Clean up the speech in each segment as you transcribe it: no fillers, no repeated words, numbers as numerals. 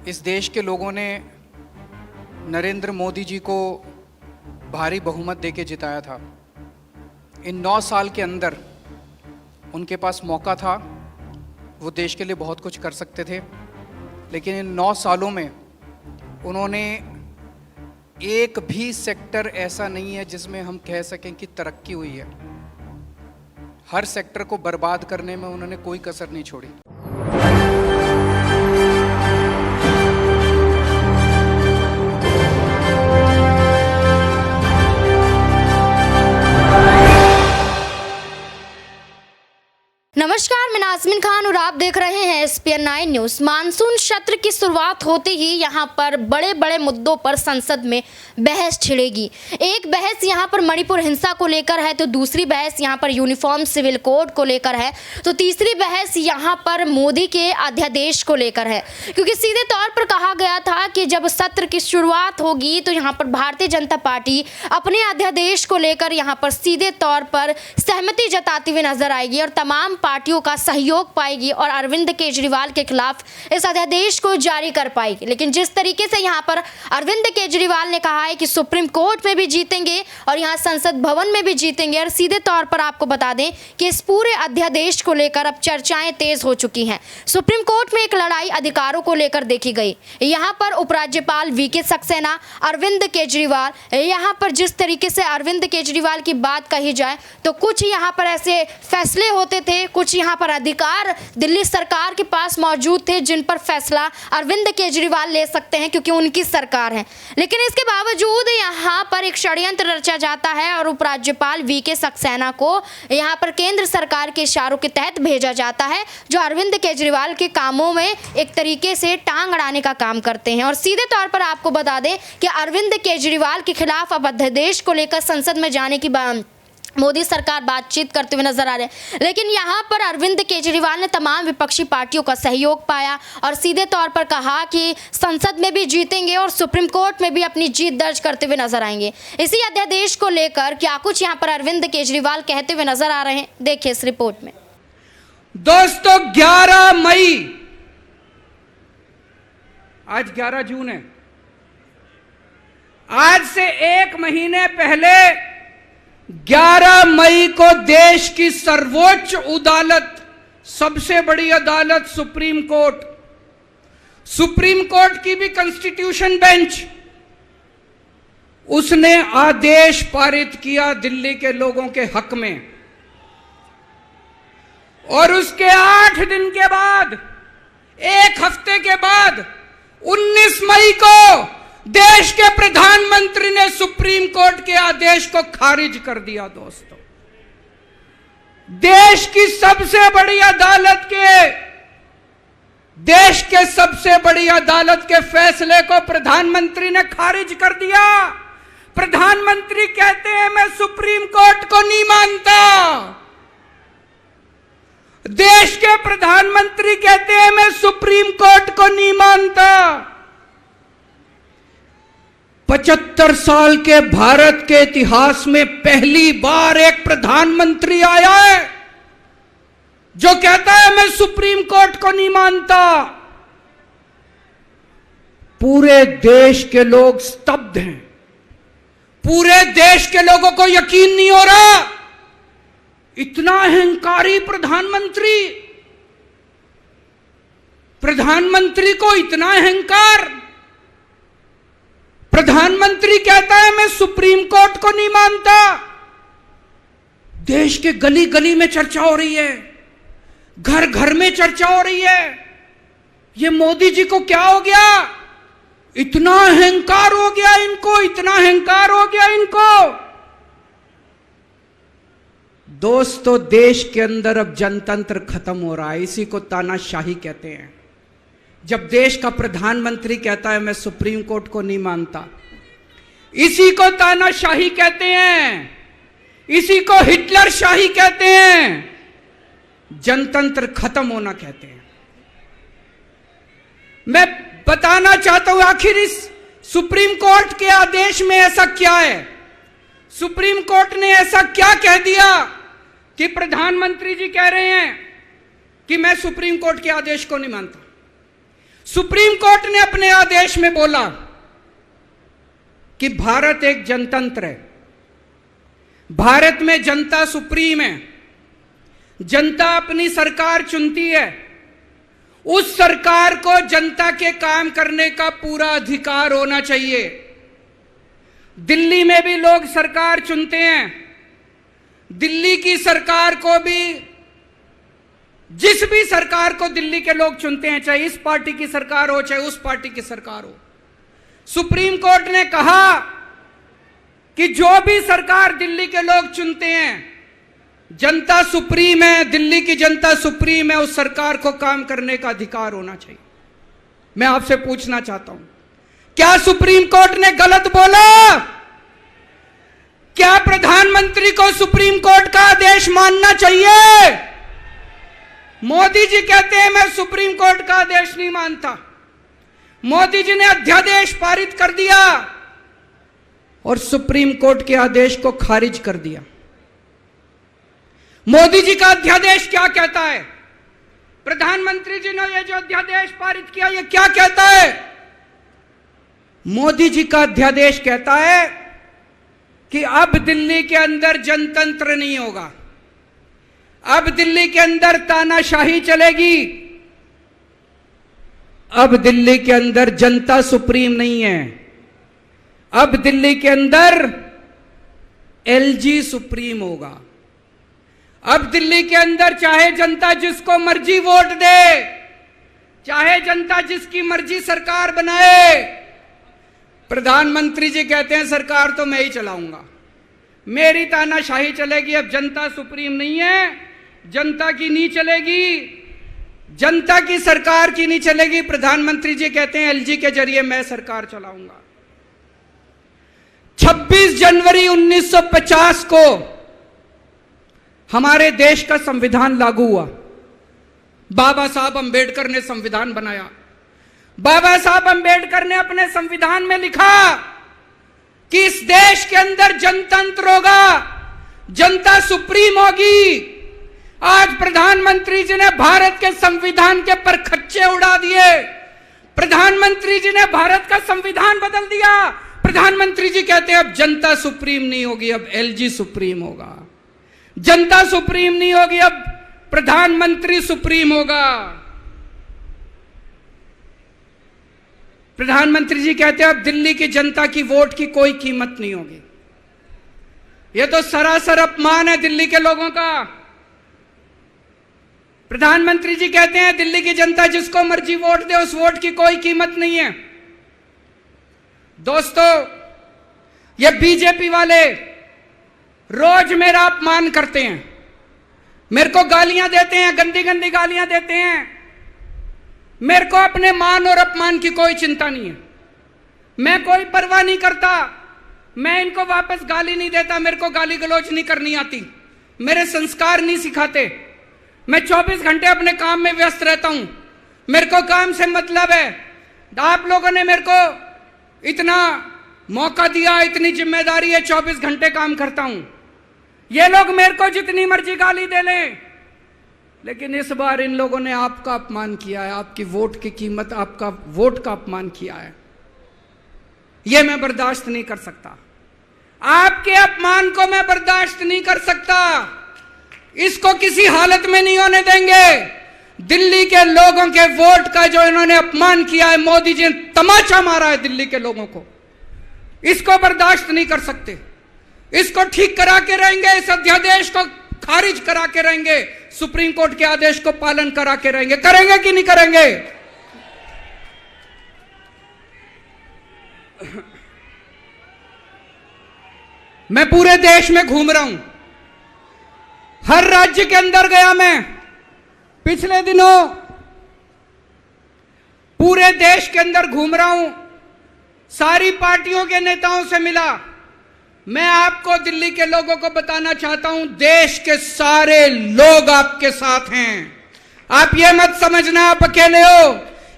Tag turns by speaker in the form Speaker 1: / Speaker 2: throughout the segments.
Speaker 1: इस देश के लोगों ने नरेंद्र मोदी जी को भारी बहुमत देके जिताया था। इन 9 साल के अंदर उनके पास मौका था, वो देश के लिए बहुत कुछ कर सकते थे, लेकिन इन 9 सालों में उन्होंने एक भी सेक्टर ऐसा नहीं है जिसमें हम कह सकें कि तरक्की हुई है। हर सेक्टर को बर्बाद करने में उन्होंने कोई कसर नहीं छोड़ी।
Speaker 2: नमस्कार, मैं नाज़मीन खान और आप देख रहे हैं SPN 9 न्यूज़। मानसून सत्र की शुरुआत होते ही यहाँ पर बड़े बड़े मुद्दों पर संसद में बहस छिड़ेगी। एक बहस यहाँ पर मणिपुर हिंसा को लेकर है, तो दूसरी बहस यहाँ पर यूनिफॉर्म सिविल कोड को लेकर है, तो तीसरी बहस यहाँ पर मोदी के अध्यादेश को लेकर है। क्योंकि सीधे तौर पर कहा गया था कि जब सत्र की शुरुआत होगी तो यहाँ पर भारतीय जनता पार्टी अपने अध्यादेश को लेकर यहाँ पर सीधे तौर पर सहमति जताती हुई नजर आएगी और तमाम पार्टियों का सहयोग पाएगी और अरविंद केजरीवाल के खिलाफ इस अध्यादेश को जारी कर पाएगी। लेकिन जिस तरीके से यहाँ पर अरविंद केजरीवाल ने कहा है कि सुप्रीम कोर्ट में भी जीतेंगे और यहाँ संसद भवन में भी जीतेंगे, और सीधे तौर पर आपको बता दें कि इस पूरे अध्यादेश को लेकर अब चर्चाएं तेज हो चुकी हैं। सुप्रीम कोर्ट में एक लड़ाई अधिकारों को लेकर देखी गई। यहाँ पर उपराज्यपाल VK सक्सेना, अरविंद केजरीवाल, यहाँ पर जिस तरीके से अरविंद केजरीवाल की बात कही जाए तो कुछ यहाँ पर ऐसे फैसले होते थे, कुछ यहाँ पर अधिकार दिल्ली सरकार के पास मौजूद थे जिन पर फैसला अरविंद केजरीवाल ले सकते हैं क्योंकि उनकी सरकार है। लेकिन इसके बावजूद यहाँ पर एक षड्यंत्र रचा जाता है और उपराज्यपाल VK सक्सेना को यहाँ पर केंद्र सरकार के इशारों के तहत भेजा जाता है, जो अरविंद केजरीवाल के कामों में एक तरीके से टांग अड़ाने का काम करते हैं। और सीधे तौर पर आपको बता दें कि अरविंद केजरीवाल के खिलाफ अब अध्यादेश को लेकर संसद में जाने की मोदी सरकार बातचीत करते हुए नजर आ रहे हैं। लेकिन यहाँ पर अरविंद केजरीवाल ने तमाम विपक्षी पार्टियों का सहयोग पाया और सीधे तौर पर कहा कि संसद में भी जीतेंगे और सुप्रीम कोर्ट में भी अपनी जीत दर्ज करते हुए नजर आएंगे। इसी अध्यादेश को लेकर क्या कुछ यहाँ पर अरविंद केजरीवाल कहते हुए नजर आ रहे हैं, देखिए इस रिपोर्ट में।
Speaker 1: दोस्तों, 11 मई, आज 11 जून है, आज से 1 महीने पहले 11 मई को देश की सर्वोच्च अदालत, सबसे बड़ी अदालत सुप्रीम कोर्ट की भी कॉन्स्टिट्यूशन बेंच, उसने आदेश पारित किया दिल्ली के लोगों के हक में। और उसके 8 दिन के बाद, 1 हफ्ते के बाद 19 मई को देश के प्रधानमंत्री ने सुप्रीम कोर्ट के आदेश को खारिज कर दिया। दोस्तों, देश की सबसे बड़ी अदालत के फैसले को प्रधानमंत्री ने खारिज कर दिया। प्रधानमंत्री कहते हैं मैं सुप्रीम कोर्ट को नहीं मानता। देश के प्रधानमंत्री कहते हैं मैं सुप्रीम कोर्ट को नहीं मानता। 75 साल के भारत के इतिहास में पहली बार एक प्रधानमंत्री आया है जो कहता है मैं सुप्रीम कोर्ट को नहीं मानता। पूरे देश के लोग स्तब्ध हैं। पूरे देश के लोगों को यकीन नहीं हो रहा, इतना अहंकारी प्रधानमंत्री को इतना अहंकार। प्रधानमंत्री कहता है मैं सुप्रीम कोर्ट को नहीं मानता। देश के गली गली में चर्चा हो रही है, घर घर में चर्चा हो रही है, ये मोदी जी को क्या हो गया, इतना अहंकार हो गया इनको, इतना अहंकार हो गया इनको। दोस्तों, देश के अंदर अब जनतंत्र खत्म हो रहा है, इसी को तानाशाही कहते हैं। जब देश का प्रधानमंत्री कहता है मैं सुप्रीम कोर्ट को नहीं मानता, इसी को तानाशाही कहते हैं, इसी को हिटलर शाही कहते हैं, जनतंत्र खत्म होना कहते हैं। मैं बताना चाहता हूं आखिर इस सुप्रीम कोर्ट के आदेश में ऐसा क्या है। सुप्रीम कोर्ट ने ऐसा क्या कह दिया कि प्रधानमंत्री जी कह रहे हैं कि मैं सुप्रीम कोर्ट के आदेश को नहीं मानता। सुप्रीम कोर्ट ने अपने आदेश में बोला कि भारत एक जनतंत्र है, भारत में जनता सुप्रीम है, जनता अपनी सरकार चुनती है, उस सरकार को जनता के काम करने का पूरा अधिकार होना चाहिए। दिल्ली में भी लोग सरकार चुनते हैं, दिल्ली की सरकार को भी, जिस भी सरकार को दिल्ली के लोग चुनते हैं, चाहे इस पार्टी की सरकार हो चाहे उस पार्टी की सरकार हो, सुप्रीम कोर्ट ने कहा कि जो भी सरकार दिल्ली के लोग चुनते हैं, जनता सुप्रीम है, दिल्ली की जनता सुप्रीम है, उस सरकार को काम करने का अधिकार होना चाहिए। मैं आपसे पूछना चाहता हूं, क्या सुप्रीम कोर्ट ने गलत बोला? क्या प्रधानमंत्री को सुप्रीम कोर्ट का आदेश मानना चाहिए? मोदी जी कहते हैं मैं सुप्रीम कोर्ट का आदेश नहीं मानता। मोदी जी ने अध्यादेश पारित कर दिया और सुप्रीम कोर्ट के आदेश को खारिज कर दिया। मोदी जी का अध्यादेश क्या कहता है? प्रधानमंत्री जी ने यह जो अध्यादेश पारित किया, यह क्या कहता है? मोदी जी का अध्यादेश कहता है कि अब दिल्ली के अंदर जनतंत्र नहीं होगा, अब दिल्ली के अंदर तानाशाही चलेगी, अब दिल्ली के अंदर जनता सुप्रीम नहीं है, अब दिल्ली के अंदर एलजी सुप्रीम होगा। अब दिल्ली के अंदर चाहे जनता जिसको मर्जी वोट दे, चाहे जनता जिसकी मर्जी सरकार बनाए, प्रधानमंत्री जी कहते हैं सरकार तो मैं ही चलाऊंगा, मेरी तानाशाही चलेगी, अब जनता सुप्रीम नहीं है, जनता की नहीं चलेगी, जनता की सरकार की नहीं चलेगी। प्रधानमंत्री जी कहते हैं एलजी के जरिए मैं सरकार चलाऊंगा। 26 जनवरी 1950 को हमारे देश का संविधान लागू हुआ। बाबा साहब अंबेडकर ने संविधान बनाया। बाबा साहब अंबेडकर ने अपने संविधान में लिखा कि इस देश के अंदर जनतंत्र होगा, जनता सुप्रीम होगी। आज प्रधानमंत्री जी ने भारत के संविधान के परखच्चे उड़ा दिए, प्रधानमंत्री जी ने भारत का संविधान बदल दिया। प्रधानमंत्री जी कहते हैं अब जनता सुप्रीम नहीं होगी, अब एलजी सुप्रीम होगा। जनता सुप्रीम नहीं होगी, अब प्रधानमंत्री सुप्रीम होगा। प्रधानमंत्री जी कहते हैं अब दिल्ली की जनता की वोट की कोई कीमत नहीं होगी। यह तो सरासर अपमान है दिल्ली के लोगों का। प्रधानमंत्री जी कहते हैं दिल्ली की जनता जिसको मर्जी वोट दे, उस वोट की कोई कीमत नहीं है। दोस्तों, ये बीजेपी वाले रोज मेरा अपमान करते हैं, मेरे को गालियां देते हैं, गंदी गंदी गालियां देते हैं। मेरे को अपने मान और अपमान की कोई चिंता नहीं है, मैं कोई परवाह नहीं करता, मैं इनको वापस गाली नहीं देता, मेरे को गाली गलौज नहीं करनी आती, मेरे संस्कार नहीं सिखाते। मैं 24 घंटे अपने काम में व्यस्त रहता हूं, मेरे को काम से मतलब है। आप लोगों ने मेरे को इतना मौका दिया, इतनी जिम्मेदारी है, 24 घंटे काम करता हूं। ये लोग मेरे को जितनी मर्जी गाली दे लें, लेकिन इस बार इन लोगों ने आपका अपमान किया है, आपकी वोट की कीमत, आपका वोट का अपमान किया है। यह मैं बर्दाश्त नहीं कर सकता, आपके अपमान को मैं बर्दाश्त नहीं कर सकता, इसको किसी हालत में नहीं होने देंगे। दिल्ली के लोगों के वोट का जो इन्होंने अपमान किया है, मोदी जी ने तमाचा मारा है दिल्ली के लोगों को, इसको बर्दाश्त नहीं कर सकते। इसको ठीक करा के रहेंगे, इस अध्यादेश को खारिज करा के रहेंगे, सुप्रीम कोर्ट के आदेश को पालन करा के रहेंगे। करेंगे कि नहीं करेंगे? मैं पूरे देश में घूम रहा हूं, हर राज्य के अंदर गया मैं। पिछले दिनों पूरे देश के अंदर घूम रहा हूं, सारी पार्टियों के नेताओं से मिला। मैं आपको दिल्ली के लोगों को बताना चाहता हूं, देश के सारे लोग आपके साथ हैं। आप ये मत समझना आप अकेले हो,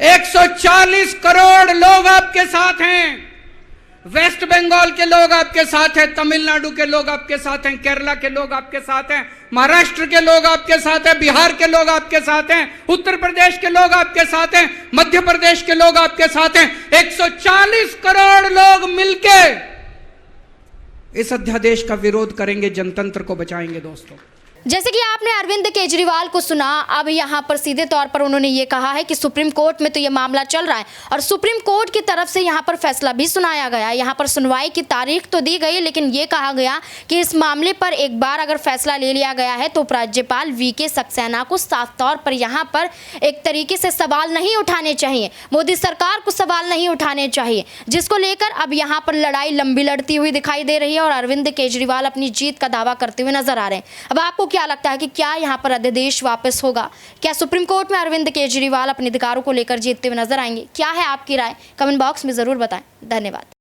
Speaker 1: 140 करोड़ लोग आपके साथ हैं। वेस्ट बंगाल के लोग आपके साथ हैं, तमिलनाडु के लोग आपके साथ हैं, केरला के लोग आपके साथ हैं, महाराष्ट्र के लोग आपके साथ हैं, बिहार के लोग आपके साथ हैं, उत्तर प्रदेश के लोग आपके साथ हैं, मध्य प्रदेश के लोग आपके साथ हैं। 140 करोड़ लोग मिलके इस अध्यादेश का विरोध करेंगे, जनतंत्र को बचाएंगे। दोस्तों,
Speaker 2: जैसे कि आपने अरविंद केजरीवाल को सुना, अब यहाँ पर सीधे तौर पर उन्होंने ये कहा है कि सुप्रीम कोर्ट में तो ये मामला चल रहा है और सुप्रीम कोर्ट की तरफ से यहाँ पर फैसला भी सुनाया गया। यहाँ पर सुनवाई की तारीख तो दी गई, लेकिन ये कहा गया कि इस मामले पर एक बार अगर फैसला ले लिया गया है तो उपराज्यपाल वीके सक्सेना को साफ तौर पर यहाँ पर एक तरीके से सवाल नहीं उठाने चाहिए, मोदी सरकार को सवाल नहीं उठाने चाहिए, जिसको लेकर अब यहाँ पर लड़ाई लंबी लड़ती हुई दिखाई दे रही है और अरविंद केजरीवाल अपनी जीत का दावा करते हुए नजर आ रहे हैं। अब आपको क्या लगता है कि क्या यहाँ पर अध्यादेश वापस होगा? क्या सुप्रीम कोर्ट में अरविंद केजरीवाल अपने अधिकारों को लेकर जीतते हुए नजर आएंगे? क्या है आपकी राय? कमेंट बॉक्स में जरूर बताएं। धन्यवाद।